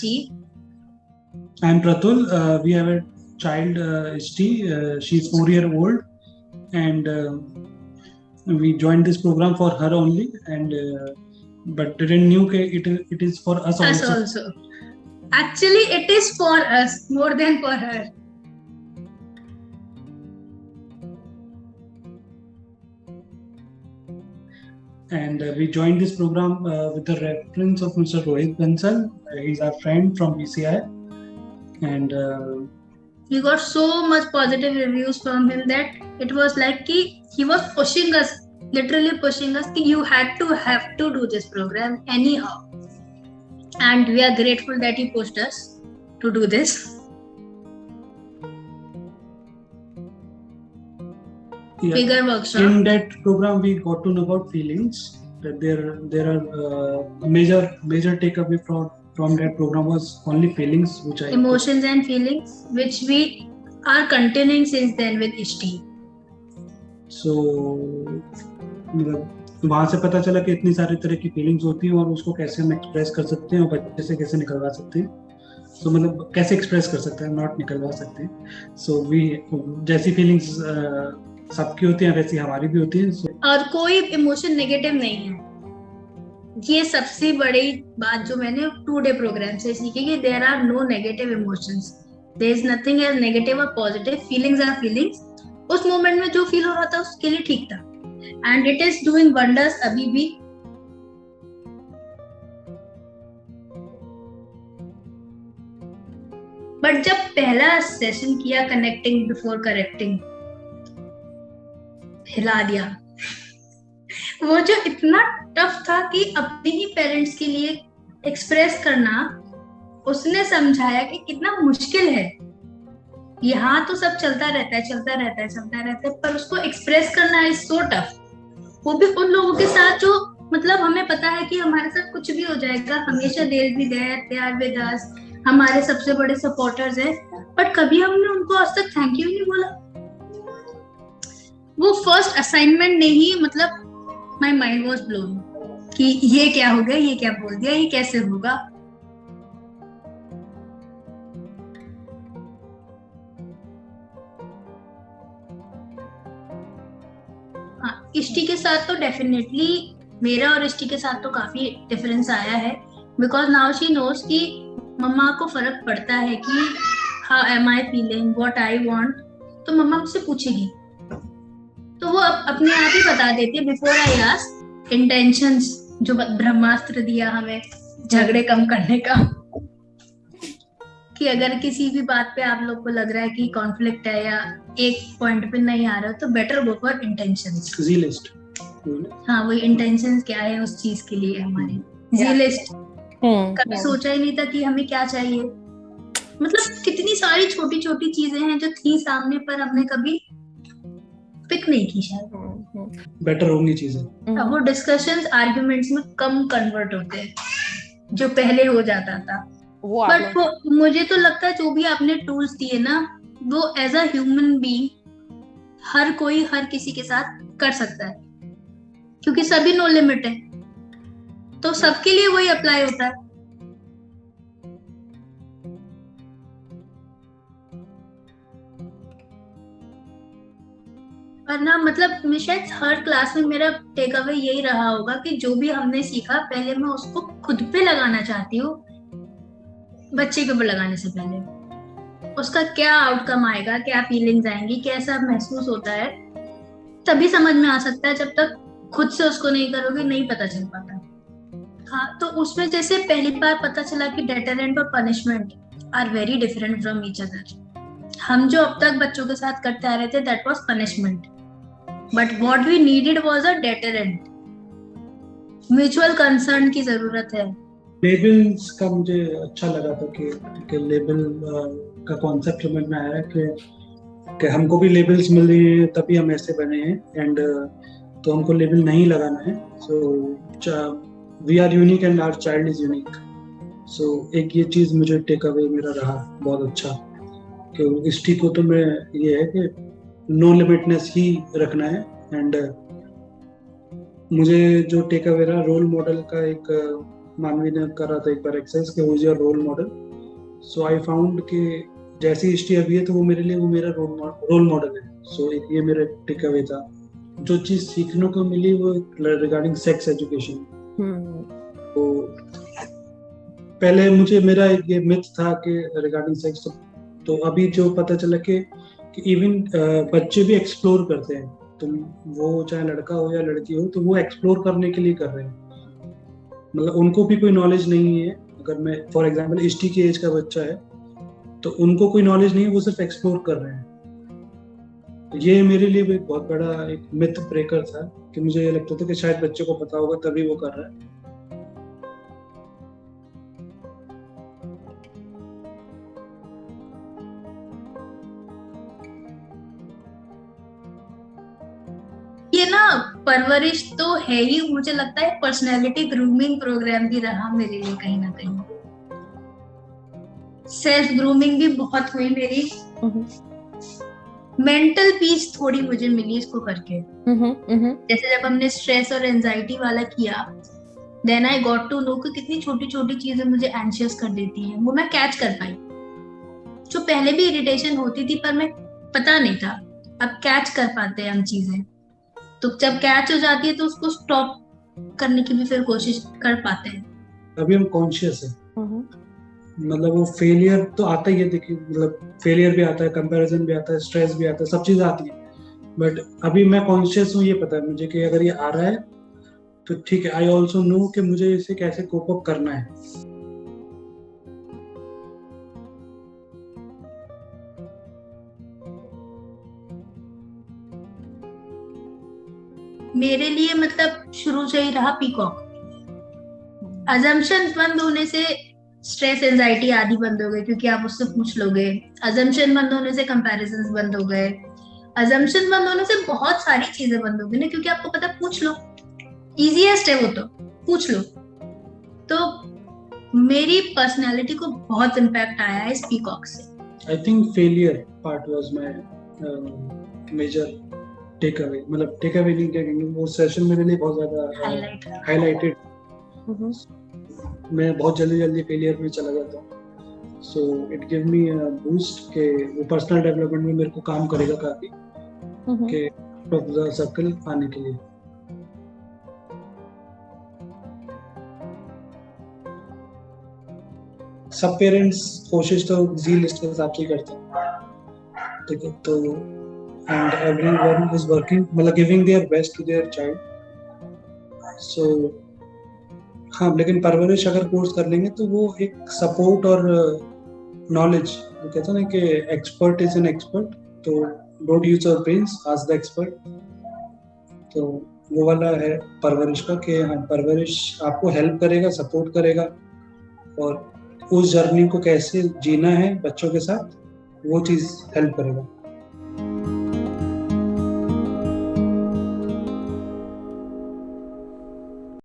Sakshi. I'm Pratul. We have a child, Ishti. She's 4 years old, and we joined this program for her only, and but didn't knew it is for us Us also. also. Actually, it is for us more than for her. And we joined this program with the reference of Mr. Rohit Bansal. He's our friend from BCI, and We got so much positive reviews from him that it was like he was pushing us, literally pushing us. You have to do this program anyhow, and we are grateful that he pushed us to do this. Yeah. Bigger workshop. In that program, we got to know about feelings. That there are major takeaway from that program was only feelings, which emotions and feelings, which we are continuing since then with Ishti. So मतलब वहाँ से पता चला कि इतनी सारी तरह की फीलिंग्स होती हैं और उसको कैसे हम एक्सप्रेस कर सकते हैं और बच्चे से कैसे निकलवा सकते हैं. So मतलब कैसे एक्सप्रेस कर सकते हैं, नॉट निकलवा सकते हैं. So we जैसी फीलिंग्स सबकी होती हैं वैसी हमारी भी होती हैं. और कोई इमोशन नेगेटिव नहीं है. ये सबसे बड़ी बात जो मैंने 2-day प्रोग्राम से सीखी कि there are no negative emotions. There is nothing as negative और पॉजिटिव. Feelings are feelings. उस मोमेंट में जो फील हो रहा था उसके लिए ठीक था, and it is doing wonders अभी भी. बट जब पहला सेशन किया कनेक्टिंग बिफोर करेक्टिंग, हिला दिया. वो जो इतना टफ था कि अपने ही पेरेंट्स के लिए एक्सप्रेस करना, उसने समझाया कि कितना मुश्किल है. यहाँ तो सब चलता रहता है, पर उसको एक्सप्रेस करना इज सो टफ. वो भी उन लोगों के साथ जो मतलब हमें पता है कि हमारे साथ कुछ भी हो जाएगा, हमेशा they will be there, they are with us, हमारे सबसे बड़े सपोर्टर्स हैं, बट कभी हमने उनको आज तक थैंक यू नहीं बोला. वो फर्स्ट असाइनमेंट ने ही मतलब माय माइंड वाज ब्लोन कि ये क्या हो गया, ये क्या बोल दिया, ये कैसे होगा. हाँ, इष्टि के साथ तो डेफिनेटली मेरा और इष्टि के साथ तो काफी डिफरेंस आया है, बिकॉज नाउ शी नोज कि मम्मा को फर्क पड़ता है कि how am I feeling, what I want. तो मम्मा मुझसे पूछेगी तो वो अपने आप ही बता देती है बिफोर आई आस्क. इंटेंशंस जो ब्रह्मास्त्र दिया हमें झगड़े कम करने का, कि अगर किसी भी बात पे आप लोग को लग रहा है कि कॉन्फ्लिक्ट है या एक पॉइंट पे नहीं आ रहा, तो बेटर गो फॉर इंटेंशंस. जी लिस्ट. हाँ, वही इंटेंशंस क्या है उस चीज के लिए हमारे. जी लिस्ट कभी सोचा ही नहीं था कि हमें क्या चाहिए. मतलब कितनी सारी छोटी छोटी चीजें हैं जो थी सामने, पर हमने कभी पिक नहीं की शायद. बेटर होंगी चीजें. अब वो डिस्कशंस आर्गुमेंट्स में कम कन्वर्ट होते हैं जो पहले हो जाता था. बट मुझे तो लगता है जो भी आपने टूल्स दिए ना, वो एज अ ह्यूमन बीइंग हर कोई हर किसी के साथ कर सकता है, क्योंकि सभी नो लिमिट है, तो सबके लिए वही अप्लाई होता है. ना मतलब शायद हर क्लास में मेरा टेक अवे यही रहा होगा कि जो भी हमने सीखा पहले मैं उसको खुद पे लगाना चाहती हूँ, बच्चे के ऊपर लगाने से पहले. उसका क्या आउटकम आएगा, क्या फीलिंग्स आएंगी, कैसा महसूस होता है, तभी समझ में आ सकता है. जब तक खुद से उसको नहीं करोगे नहीं पता चल पाता. हाँ, तो उसमें जैसे पहली बार पता चला कि डेटरेंट और punishment are very different from each other. हम जो अब तक बच्चों के साथ करते आ रहे थे that was punishment, but what we needed was a deterrent. Mutual concern की जरूरत है. लेबल्स का मुझे अच्छा लगा था कि लेबल का कॉन्सेप्ट समझ में आया कि हमको भी लेबल्स मिल रही हैं तभी हम ऐसे बने हैं, एंड तो हमको लेबल नहीं लगाना है. So we are unique and our child is unique. So एक ये चीज मुझे टेक अवे मेरा रहा बहुत अच्छा कि इष्टि को तो मैं ये है कि नो लिमिटनेस ही रखना है. एंड मुझे जो टेक अवे रहा रोल मॉडल का एक मानवी ने करा था एक बार एक्सरसाइज कि who is your role model. So I found कि जैसी हिस्ट्री अभी है तो वो मेरे लिए वो मेरा रोल मॉडल है। सो एक ये मेरा टेक अवे था। जो चीज सीखने को मिली वो रिगार्डिंग सेक्स एजुकेशन। तो पहले मुझे मेरा ये मिथ था कि रिगार्डिंग सेक्स, तो अभी जो पता चला कि इवन बच्चे भी एक्सप्लोर करते हैं। तुम वो चाहे लड़का हो या लड़की हो तो वो एक्सप्लोर करने के लिए कर रहे हैं। मतलब उनको भी कोई नॉलेज नहीं है। अगर मैं फॉर एग्जांपल एसटी की एज का बच्चा है तो उनको कोई नॉलेज नहीं है, वो सिर्फ एक्सप्लोर कर रहे हैं। तो ये मेरे लिए भी एक बहुत बड़ा एक मिथ ब्रेकर था कि मुझे ये लगता था कि शायद बच्चे को पता होगा तभी वो कर रहा है। ये ना परवरिश तो है ही, मुझे लगता है पर्सनैलिटी ग्रूमिंग प्रोग्राम भी रहा मेरे लिए कहीं ना कहीं। सेल्फ ग्रूमिंग भी बहुत हुई मेरी। मेंटल पीस थोड़ी मुझे मिली इसको करके। जैसे जब हमने स्ट्रेस और एंजाइटी वाला किया, then I got to know कि कितनी छोटी छोटी चीजें मुझे एंशियस कर देती हैं। वो मैं कैच कर पाई। जो पहले भी इरिटेशन होती थी पर मैं पता नहीं था, अब कैच कर पाते हैं हम चीजें। तो जब कैच हो जाती है तो उसको स्टॉप करने की भी फिर कोशिश कर पाते हैं। अभी हम कॉन्शियस है। मतलब वो फेलियर तो आता ही है, देखिए मतलब फेलियर भी आता है, कंपैरिजन भी आता है, स्ट्रेस भी आता है, सब चीजें आती है। बट अभी मैं कॉन्शियस हूँ, ये पता है मुझे कि अगर ये आ रहा है तो ठीक है। आई ऑल्सो नो कि मुझे इसे कैसे कोप अप करना है। मेरे लिए मतलब शुरू से ही रहा पीकॉक। अजम्पशन बंद होने से स्ट्रेस एंजाइटी आदि बंद हो गए, क्योंकि आप उससे पूछ लोगे। अजम्पशन बंद होने से कंपैरिजंस बंद हो गए। अजम्पशन बंद होने से बहुत सारी चीजें बंद हो गई ना, क्योंकि आपको पता, पूछ लो, इजीएस्ट है वो, तो पूछ लो। तो मेरी पर्सनालिटी को बहुत इम्पैक्ट आया है इस पीकॉक से। I think failure part was my major take away. मतलब टेक अवे नहीं क्या कहेंगे, वो सेशन मेरे लिए बहुत ज्यादा हाईलाइटेड। मैं बहुत जल्दी फेलियर में चला जाता हूँ। So it give me a boost के वो पर्सनल डेवलपमेंट में मेरे को काम करेगा काफी के टॉप द सर्कल आने के लिए। सब पेरेंट्स कोशिश तो जी लिस्ट के हिसाब से करते हैं, ठीक है। तो एंड एवरीवन इज वर्किंग, मतलब giving their best to their child. So हाँ, लेकिन परवरिश अगर कोर्स कर लेंगे तो वो एक सपोर्ट और नॉलेज, वो कहते हैं ना कि एक्सपर्ट इज एन एक्सपर्ट, तो don't use your brains, ask the expert. तो वो वाला है परवरिश का कि हाँ, परवरिश आपको हेल्प करेगा, सपोर्ट करेगा, और उस जर्नी को कैसे जीना है बच्चों के साथ वो चीज़ हेल्प करेगा।